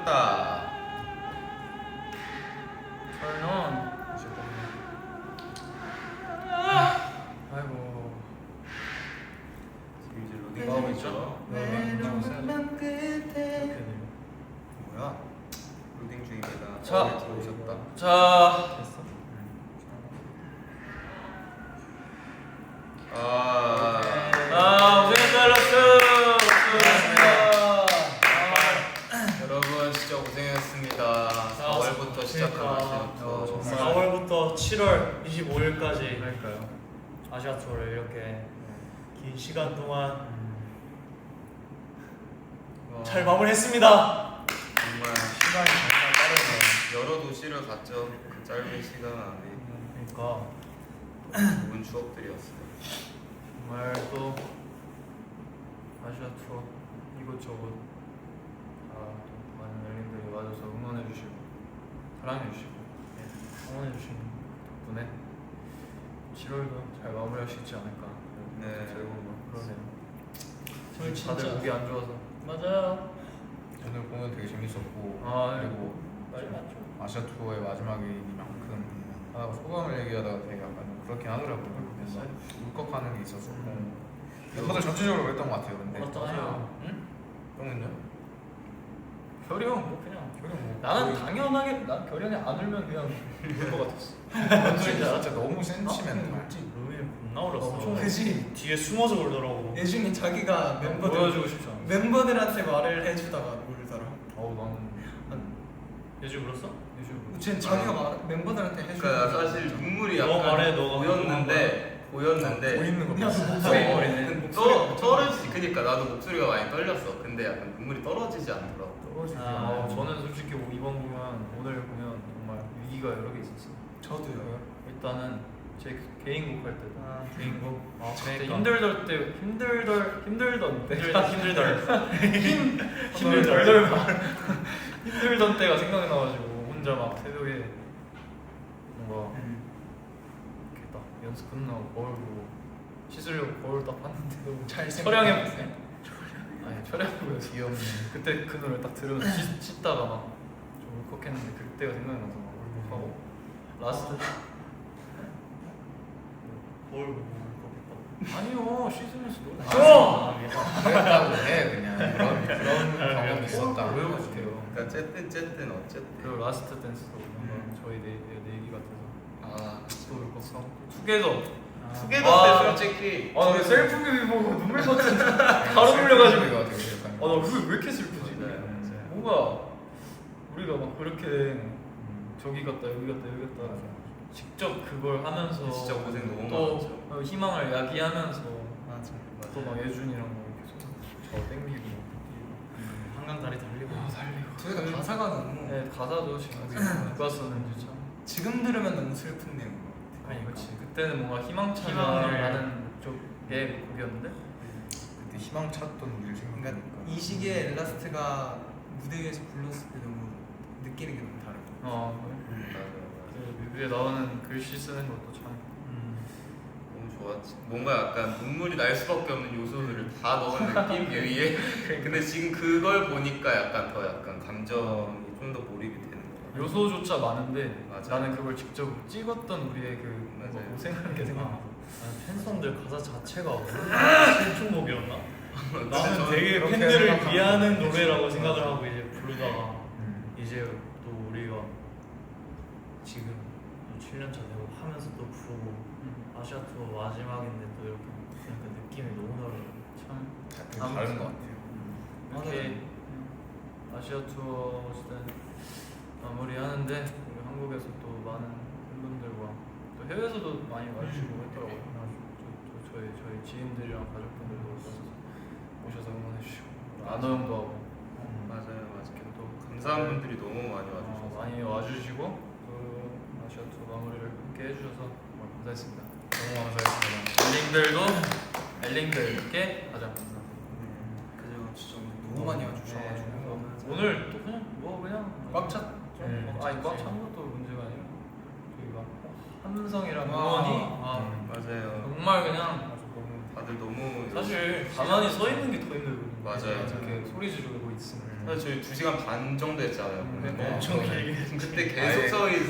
켰다. Turn on. 아이고. 지금 이제 로딩 하고 있죠? 뭐야? 로딩 중입니다. 자. 들어오셨다. 자. 됐어? 고생했다 라스. 여러분 진짜 고생했습니다. 4월부터 시작한 아시아투어. 4월부터 7월 25일까지 그러니까요. 아시아 투어를 이렇게 긴 시간 동안 잘 마무리했습니다. 정말 시간이 정말 빠르네요. 여러 도시를 갔죠. 그 짧은 시간 안에 그러니까 좋은 추억들이었어요. 정말 또 아시아 투어 이곳저곳 또 많은 연인들이 와줘서 응원해주시고 사랑해주시고 응원해주신 덕분에 7월도 잘 마무리할 수 있지 않을까. 네. 그러네요. 저희 다들 진짜 목이 안 좋아서. 맞아요. 오늘 공연 되게 재밌었고 그리고 말이 많죠. 아시아 투어의 마지막이니만큼 소감을 얘기하다가 되게 약간 그렇긴 하더라고요. 그래서 울컥하는 게 있었고 멤버들 전체적으로 그랬던 것 같아요. 근데 맞잖아요. 응? 형은요? 결이 형 뭐 그냥 형은 뭐 나는 거의- 당연하게 난 결이 형이 안 울면 그냥 울 것 같았어. 진짜 너무 센치멘탈. 루이 겁나 울었어. 엄청 그지? 뒤에 숨어서 울더라고. 예준이 자기가 멤버들 보여주고 싶지 않아. 멤버들한테 말을 해주다가 울더라. 나는 예주 울었어? 쟤 자기가 멤버들한테 해주고. 그러니까 사실 눈물이 너 약간 말해, 너가 보였는데 보이는 거 야, 봤어. 목소리 떨어지지. 그니까 나도 목소리가 많이 떨렸어. 근데 약간 눈물이 떨어지지 않더라고. 저는 솔직히 이번 공연 오늘 공연 정말 위기가 여러 개 있었어요. 저도요. 일단은 제 개인곡 할 때도 개인곡. 그때 그러니까. 힘들던 힘들던 때가 생각이 나가지고 혼자 막 새벽에 뭔가 이렇게 딱 연습 끝나고 거울 보고 씻으려고 거울 딱 봤는데 너무 잘 촬영해 생각했어요. 아니 촬영보여 귀엽네. 그때 그 노래 딱 들으면서 씻다가 막 좀 울컥했는데 그때가 생각이 나서 막 울컥하고 라스트 거울 보고 울컥했다. 아니요 씻으면서 노래 그랬다고 해 그냥 그런 경험이 있었다. 왜 울컥해요? 그러니까 어쨌든 그리고 라스트 댄스도 뭔가 저희 내기 같아서 아 또 울컥하고 투게더 투게더 때 솔직히 아나 셀프 뮤비 보고 눈물 쏟는 바로 돌려가지고 이거 되게 약간 아나 그게 왜 이렇게 슬프지? 맞아요. 뭔가 우리가 막 그렇게 저기 갔다 여기 갔다 여기 갔다 직접 그걸 하면서 진짜 고생 너무 또 많았죠. 희망을 야기하면서 맞아. 또 막 예준이랑 뭐 계속 저 땡기고 한강 다리 달리고. 저희가 가사가 너무 네 가사도 지금 누가 썼는지 참 지금 들으면 너무 슬픈 내용. 아니 그렇지 그때는 뭔가 희망찬 희망을 라는 쪽의 곡이었는데 그때 희망 찾던 우리를 그러니까 생각하니까 이 시기에 엘라스트가 무대 위에서 불렀을 때 너무 느끼는 게 너무 다르고. 맞아요. 그 뮤비에 나오는 글씨 쓰는 것도 참 너무 좋았지. 뭔가 약간 눈물이 날 수밖에 없는 요소들을 다 넣은 느낌 뮤비에. 근데 지금 그걸 보니까 약간 더 약간 감정이 좀 더 몰입이 되는 것 같아요. 요소조차 많은데 맞아. 나는 그걸 직접 찍었던 우리의 그 뭔가 맞아요. 고생하는 게 생각나. 팬송들 가사 자체가 슬픈곡이었나? 진짜 나는 저는 되게 그렇게 팬들을 생각하고 위하는 있어요. 노래라고 생각을 하고 이제 부르다가 이제 또 우리가 지금 7년차 되고 하면서 또 부르고 아시아 투어 마지막인데 또 이렇게 약간 느낌이 너무 다르고 참 되게 다른 것 같아요. 이렇게 아시아 투어 어쨌든 마무리하는데 우리 한국에서 또 많은 팬분들과 또 해외에서도 많이 와주시고 했더라고요. 저희 지인들이랑 가족분들도 오셔서 응원해주시고 아너 형도 하고 맞아요. 이렇게 또 감사한 분들이 너무 많이 와주셔서. 많이 와주시고 또 아시아 투어 마무리를 함께 해주셔서 정말 감사했습니다. 너무 감사했습니다. 엘링들께 가장 감사합니다. 그죠. 진짜 너무 많이 와주셔가지고. 오늘 또 그냥 꽉 찼. 아니 꽉 찬 것도 문제가 아니라 저희가 함성이랑 아, 응원이 맞아요. 정말 그냥 다들 다들 너무 사실 가만히 서 있는 게 더 힘들거든요. 맞아요. 이렇게 소리 지르고 있으면. 사실 저희 2시간 반 정도 했잖아요. 근데 엄청 길게 그때 계속 서 있.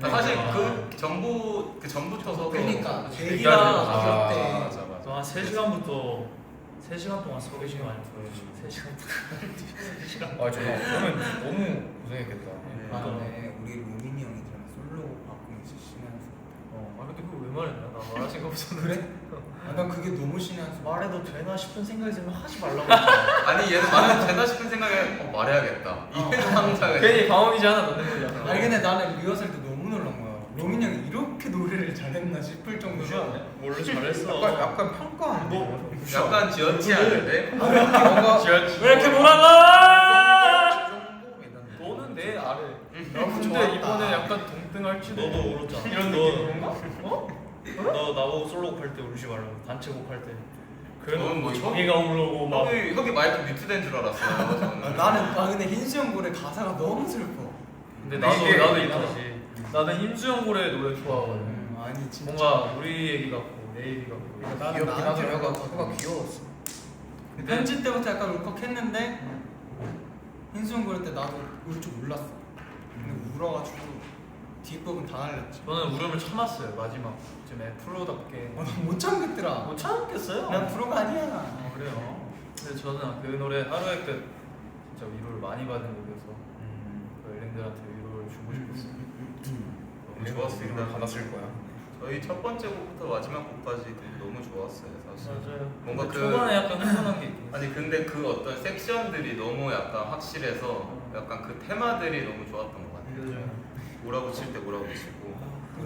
사실 그 전부터 서서 그러니까 그치, 대기가 아, 그럴 때 맞아 맞아. 한 3시간부터 3시간 동안 서 계신 거 아니에요? 3시간 아 저는 너무 고생했겠다. 맞네. 우리 로민이 형이랑 솔로 바꾸면 진짜 신의 한 수. 아 근데 그거 왜 말했냐? 나 말하신 거 없었는데. 그래? 난 그게 너무 신의 한 수. 말해도 되나 싶은 생각이 들면 하지 말라고 했잖아. 아니 얘는 말해도 되나 싶은 생각에 말해야겠다. 이 상상을. 괜히 방어기지 하나 넣는 거잖아. 아니 근데 나는 리허설 때 너무 놀란 거야. 로민이 형이 이렇게 노래를 잘했나 싶을 정도로. 원래 잘했어. 약간 평가하는 약간 지었지 않은데? 뭔가 왜 이렇게 몰아가? 너는 내 아래. 근데 좋았다. 이번에 약간 동등할지도. 너도 울었잖아. 이런 느낌인가? 어? 너 나보고 솔로곡 할 때 울지 말라고. 단체곡 할 때. 저는 뭐 자기가 울고 막. 혁이 마이크 뮤트된 줄 알았어요. 저는. 나는 근데 흰수 형 노래 가사가 너무 슬퍼. 근데 이게 나도 있구나. 이거지. 나는 임수영 고래 노래 좋아하거든. 아니 진짜. 뭔가 우리 얘기 같고 내 얘기 같고. 나는 귀엽긴 나한테 하더라. 울었거든. 혀가 귀여웠어. 근데 편집 때부터 약간 울컥했는데 흰수 형 부를 때 나도 울 줄 몰랐어. 근데 울어가지고 뒷부분 다 날렸지. 저는 울음을 참았어요 마지막 쯤에 프로답게. 나못 참겠더라. 못 참겠어요. 난 프로가 아니야. 그래요. 근데 저는 그 노래 하루의 끝 진짜 위로를 많이 받은 곡이어서 그 엘린들한테 위로를 주고 싶었어요. 너무 좋았습니다. 받았을 거야. 저희 첫 번째 곡부터 마지막 곡까지 너무 좋았어요 사실. 맞아요. 뭔가 근데 그- 초반에 약간 흥분한 게 있긴 했어요. 아니 근데 그 어떤 섹션들이 너무 약간 확실해서 약간 그 테마들이 너무 좋았던 것 같아요. 그죠. 몰아붙일 때 몰아붙이고.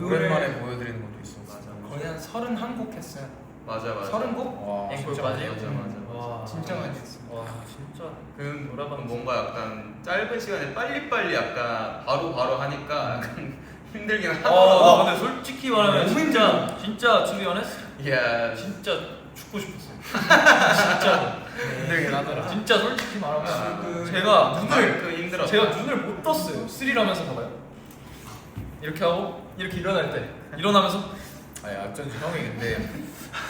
오랜만에 보여드리는 것도 있어. 맞아 거의 한 31곡 했어요. 맞아 맞아. 30곡? 와 앵콜까지? 맞아 맞아. 와 진짜 많이 했어. 와 진짜. 그 노래방 뭔가 약간 짧은 시간에 빨리빨리 약간 바로 하니까 약간 힘들긴 나 하더라고. 근데 솔직히 말하면 너무 진짜 to be honest 야 진짜 죽고 싶었어요. 진짜 힘들긴 하더라. 진짜 솔직히 말하면 그- 제가 눈을 그 힘들었어. 제가 눈을 못 떴어요. 스릴하면서 봐봐요. 이렇게 하고 이렇게 일어날 때 일어나면서 아니 어쩐지 형이 근데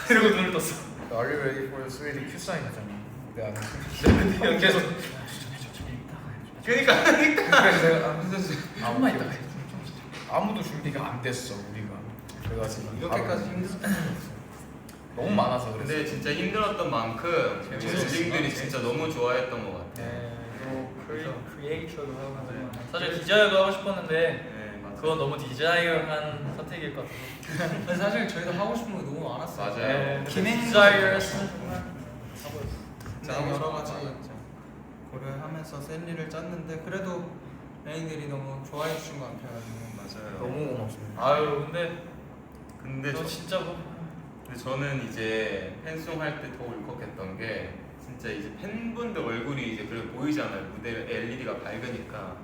이러고 눈을 떴어. Are you ready for sweetie 큐 사인 하잖아. 무대 안에. 형 계속 그러니까 그래서 내가 아무만 있다가 해. 아무도 준비가 안 됐어 우리가. 그래가지고 이렇게까지 바로 힘들었어. 너무 많아서 그랬어. 근데 진짜 힘들었던 만큼 뮤직들이 진짜 너무 좋아했던 것 같아. 크리에이터도 하고 사실 디자이어도 하고 싶었는데 네, 맞아요. 그건 너무 디자이어한 선택일 것 같아서 근데 사실 저희도 하고 싶은 거 너무 많았어요. 맞아요. 기능 디자이어였으면 정말 하고 네, 여러 가지 고려하면서 셀리를 짰는데 그래도 애인들이 너무 좋아해 주신 것 같아요. 맞아요. 너무 고맙습니다. 아유 근데 근데 저 진짜 뭐 근데 저는 이제 팬송 할 때 더 울컥했던 게 진짜 이제 팬분들 얼굴이 이제 그래 보이잖아요. 무대 LED가 밝으니까.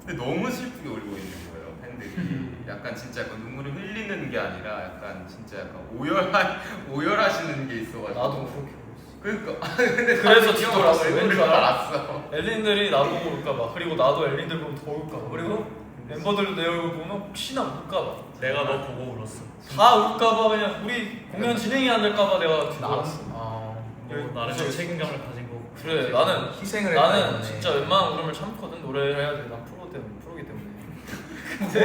근데 너무 슬프게 울고 있는 거예요. 팬들이 약간 진짜 약간 눈물을 흘리는 게 아니라 약간 진짜 약간 오열하시는 게 있어가지고. 나도 그렇게 울었어. 그러니까 근데 그래서 나도 뒤돌아서 얼굴을 왠줄 알아? 알았어. 엘린들이 나도 울까봐 그리고 나도 엘린들 보면 더 울까봐 그리고 멤버들도 내 얼굴 보면 혹시나 울까봐 내가 너 보고 울었어. 다 울까봐 그냥 우리 공연 진행이 안 될까봐 내가 뒤돌았어. 너 나름의 책임감을 가진 거. 그래 나는 희생을 나는 했다는 진짜 웬만한 울음을 참거든. 노래를 해야 돼. 난 프로기 때문에.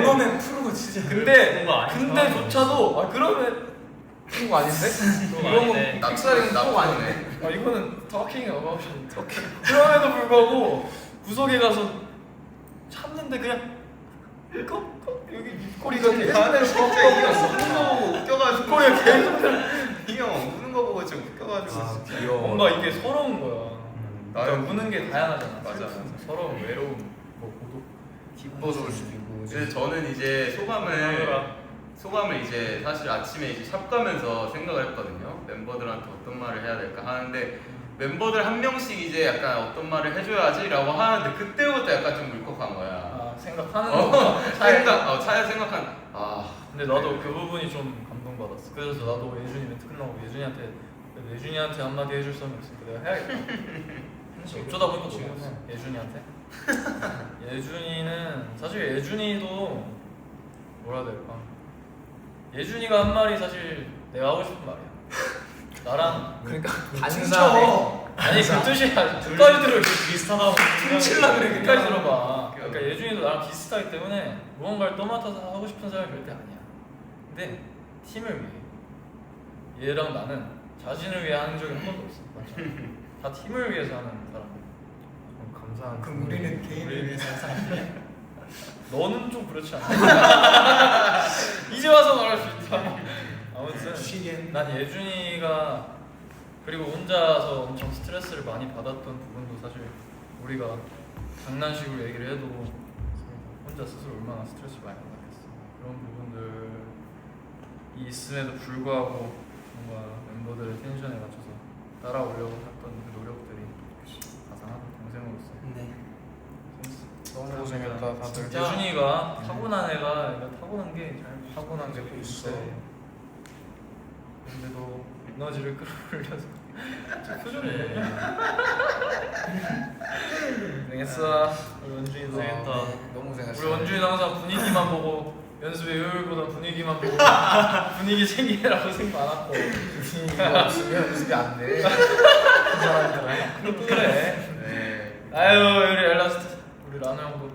본업에 프로고 진짜. 근데 그런 거 아니야. 근데조차도 아 그러면 그거 아닌데? 이런 거 아닌데. 납치는 나쁘네 아 이거는 talking about it. 그럼에도 불구하고 구석에 가서 참는데 그냥 여기 입꼬리가 계속 나는 진짜 이 형 우는 내려서 거 보고 웃겨가지고. 입꼬리가 계속 이형 우는 거 보고 좀 웃겨가지고. 아 진짜. 귀여워. 뭔가 이게 서러운 거야. 그러니까 나는 우는 게 다양하잖아. 맞아, 맞아. 서러움, 외로움, 뭐 고독. 기뻐서 울 수도 있고. 근데 저는 이제 소감을 이제 사실 아침에 이제 샵 가면서 생각을 했거든요. 멤버들한테 어떤 말을 해야 될까 하는데 멤버들 한 명씩 이제 약간 어떤 말을 해줘야지라고 하는데 그때부터 약간 좀 울컥한 거야. 아 생각하는 거. 차에 생각한 근데 나도 그 부분이 좀 감동받았어. 그래서 나도 예준이 멘트 끝나고 예준이한테 한마디 해줄 사람이 없으니까 내가 해야겠다. 어쩌다 보니까 지금 예준이한테. 예준이는 사실 예준이도 뭐라 해야 될까? 예준이가 한 말이 사실 내가 하고 싶은 말이야. 나랑 그러니까 단사네. 아니 그 뜻이야. 끝까지 들어. 비슷하다고 훔칠라 그래 끝까지 들어봐. 그러니까 예준이도 나랑 비슷하기 때문에 무언가를 떠맡아서 하고 싶은 사람이 절대 아니야. 근데 팀을 위해 얘랑 나는 자신을 위해 하는 적이 한 번도 없어. 맞아. 다 팀을 위해서 하는 사람. 감사한. 그럼 우리는 개인을 위해서 한 사람들이야? 너는 좀 그렇지 않아? 이제 와서 말할 수 있다. 아무튼 쉬겐. 난 예준이가 그리고 혼자서 엄청 스트레스를 많이 받았던 부분도 사실 우리가 장난식으로 얘기를 해도 혼자 스스로 얼마나 스트레스를 많이 받았겠어. 그런 부분들이 있음에도 불구하고 뭔가 멤버들의 텐션에 맞춰서 따라오려고 했던 그 노력들이 가상한 동생으로서 네. 너무 고생했다 다들. 진짜. 예준이가 타고난 애가 타고난 게 잘 타고난 게 있어. 근데도 에너지를 끌어올려서 저 표정이 고생했어. 우리 원준이도 고생했다. 너무 고생했어. 우리 원준이도 항상 분위기만 보고 연습의 효율보다 분위기만 보고 분위기 챙기느라 고생 많았고 이거 없으면 연습이 안 돼. 그것도 그래. 네. 아유 우리 엘라스트 우리 라노 형도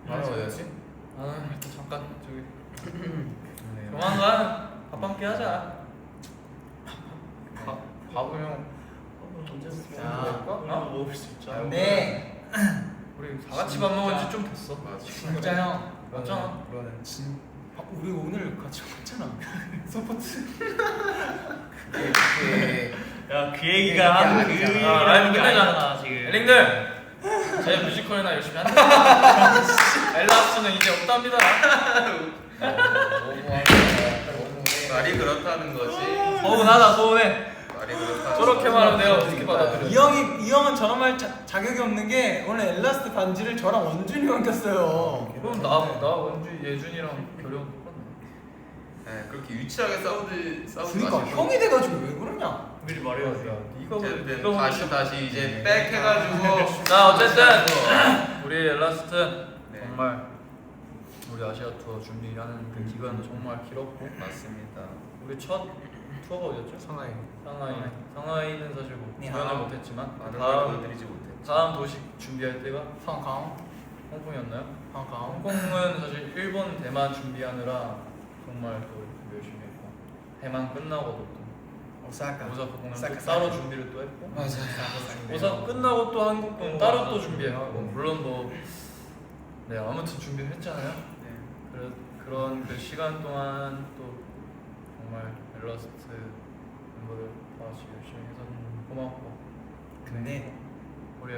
나는 어디였지? 아 일단 잠깐 저기 네. 조만간 밥 함께 하자. 바보 형. 언제 자, 어? 먹을 수 있잖아. 네. 우리 다 같이 밥 먹은 지 좀 됐어. 맞아. 진짜 형. 맞잖아. 그거는 진. 우리 오늘 같이 먹잖아. 서포트. 그게 야그 얘기가 그 얘기가 얘기가 아, 라이브 아니잖아 끝내자. 지금. 엘링들 제 뮤지컬이나 열심히 한다. 엘라스는 이제 없답니다. 말이 그렇다는 거지. 서운하다 서운해. 말이 그렇다. 저렇게 말하면 내가 어떻게 받아들여? 이 형은 저런 말 자격이 없는 게 오늘 엘라스트 반지를 저랑 원준이 형 꼈어요. 그럼 나 원주 예준이랑 결혼 똑같네. 네, 그렇게 유치하게 싸우지 그러니까 마시고. 형이 돼가지고 왜 그러냐? 미리 말해야지. 네가 어쨌든 다시 이제 백 해가지고. 자 어쨌든 우리 엘라스트 네. 정말 우리 아시아 투어 준비하는 그 기간도 정말 길었고 맞습니다. 우리 첫 투어가 어디였죠? 상하이. 상하이는 사실 뭐 네, 공연을 아. 못했지만 많은 걸 다음 보여드리지 못했죠. 다음 도시 준비할 때가 황강. 홍콩이었나요? 황강. 홍콩은 사실 일본 대만 준비하느라 정말 또 열심히 했고 대만 끝나고도 또 오사카. 오사카 공연 또 오사카 따로 준비를 또 했고 맞아. 오사카 끝나고 또 한국 공연 따로 또 준비하고 물론 뭐 네 아무튼 준비를 했잖아요. 네. 그런 그 시간 동안 또 정말 엘라스트 멤버들 다 같이 열심히 해서 고맙고 근데 우리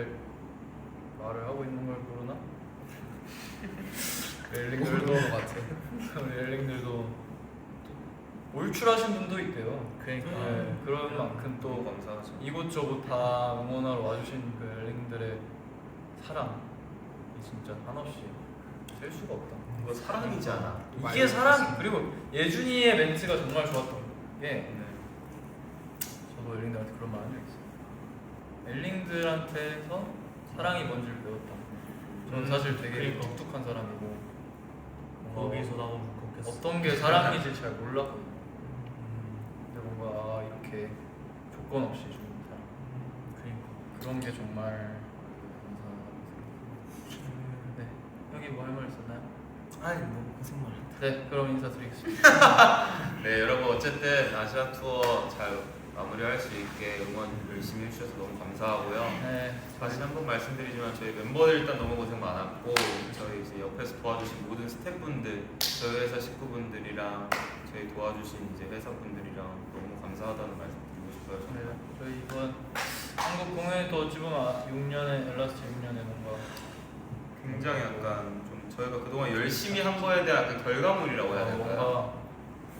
말을 하고 있는 걸 모르나? 모르는 것 같아. 우리 엘링들도 올출하신 분도 있대요. 그러니까. 네, 그런 만큼 너무 또 감사하죠. 이곳저곳 다 응원하러 와주신 그 엘링들의 사랑이 진짜 한없이 셀 수가 없다. 이거 사랑이잖아. 이게 사랑. 그리고 예준이의 멘트가 정말 좋았던 게 네. 저도 엘링들한테 그런 말 한 적 있어요. 엘링들한테서 사랑이 뭔지를 배웠다. 저는 사실 되게 그러니까. 독특한 사람이고 거기서 나도 울컥했어. 어떤 게 사랑인지 잘 몰랐거든요. 근데 뭔가 이렇게 조건 없이 주는 사랑. 그러니까. 그런 게 정말 감사하다고 생각합니다. 네, 형이 뭐 할 말 있었나요? 아니 뭐 무슨 말. 네, 그럼 인사드리겠습니다. 네, 여러분 어쨌든 아시아 투어 잘 마무리할 수 있게 응원 열심히 해주셔서 너무 감사하고요. 네, 다시 한 번 말씀드리지만 저희 멤버들 일단 너무 고생 많았고 저희 이제 옆에서 도와주신 모든 스태프분들, 저희 회사 식구분들이랑 저희 도와주신 이제 회사분들이랑 너무 감사하다는 말씀 드리고 싶어요. 네, 정말. 저희 이번 한국 공연도 어찌 보면 6년의 엘라스트 6년의 뭔가 굉장히 약간 좀 저희가 그동안 열심히 한 거에 대한 약간 결과물이라고 해야 될까요?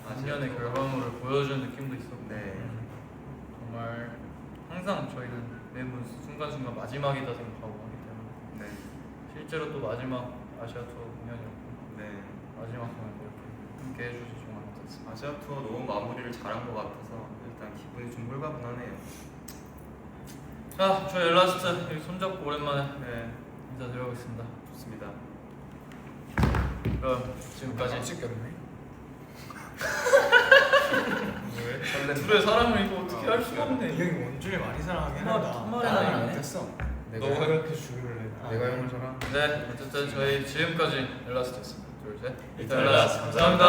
뭔가 6년의 결과물을 보여준 느낌도 있었고 네. 정말 항상 저희는 매번 순간순간 마지막이다 생각하고 하기 때문에 네. 실제로 또 마지막 아시아 투어 공연이었고 네. 마지막 공연 이렇게 함께 해주셔서 정말 감사했습니다. 아시아 투어 너무 마무리를 잘한 것 같아서 일단 기분이 좀 홀가분하네요. 자, 저희 엘라스트 이렇게 손잡고 오랜만에 네. 인사드려보겠습니다. 좋습니다. 그럼 지금까지 찍혔네. 왜? 둘의 사랑을 이거 어떻게 할 수가 이 없네. 형이 원준이 많이 사랑하긴 한 한다. 마리나 나는 있네. 안 됐어. 내가 너가 이렇게 죽을래. 내가 형을 사랑. 네, 어쨌든 저희 지금까지 엘라스트였습니다. 둘, 셋. 엘라스트, 감사합니다.